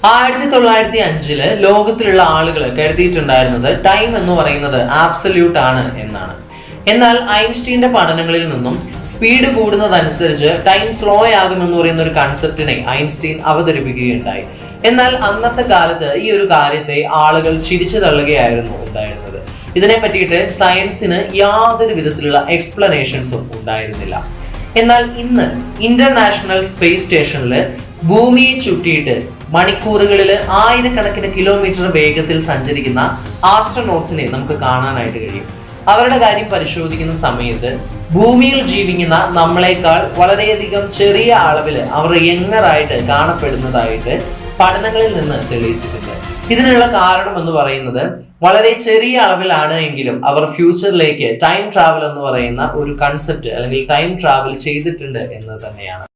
1905 ലോകത്തിലുള്ള ആളുകൾ കരുതിയിട്ടുണ്ടായിരുന്നത് ടൈം എന്ന് പറയുന്നത് ആബ്സല്യൂട്ട് ആണ് എന്നാണ്. എന്നാൽ ഐൻസ്റ്റീന്റെ പഠനങ്ങളിൽ നിന്നും സ്പീഡ് കൂടുന്നതനുസരിച്ച് ടൈം സ്ലോ ആകുമെന്ന് പറയുന്ന ഒരു കൺസെപ്റ്റിനെ ഐൻസ്റ്റീൻ അവതരിപ്പിക്കുകയുണ്ടായി. എന്നാൽ അന്നത്തെ കാലത്ത് ഈ ഒരു കാര്യത്തെ ആളുകൾ ചിരിച്ചു തള്ളുകയായിരുന്നു ഉണ്ടായിരുന്നത്. ഇതിനെ പറ്റിയിട്ട് സയൻസിന് യാതൊരു വിധത്തിലുള്ള എക്സ്പ്ലനേഷൻസും ഉണ്ടായിരുന്നില്ല. എന്നാൽ ഇന്ന് ഇന്റർനാഷണൽ സ്പേസ് സ്റ്റേഷനിൽ ഭൂമിയെ ചുറ്റിയിട്ട് മണിക്കൂറുകളിൽ ആയിരക്കണക്കിന് കിലോമീറ്റർ വേഗത്തിൽ സഞ്ചരിക്കുന്ന ആസ്ട്രോനോട്സിനെ നമുക്ക് കാണാനായിട്ട് കഴിയും. അവരുടെ കാര്യം പരിശോധിക്കുന്ന സമയത്ത് ഭൂമിയിൽ ജീവിക്കുന്ന നമ്മളെക്കാൾ വളരെയധികം ചെറിയ അളവിൽ അവർ യങ്ങറായിട്ട് കാണപ്പെടുന്നതായിട്ട് പഠനങ്ങളിൽ നിന്ന് തെളിയിച്ചിട്ടുണ്ട്. ഇതിനുള്ള കാരണം എന്ന് പറയുന്നത് വളരെ ചെറിയ അളവിലാണ് എങ്കിലും അവർ ഫ്യൂച്ചറിലേക്ക് ടൈം ട്രാവൽ എന്ന് പറയുന്ന ഒരു കൺസെപ്റ്റ് അല്ലെങ്കിൽ ടൈം ട്രാവൽ ചെയ്തിട്ടുണ്ട് എന്ന് തന്നെയാണ്.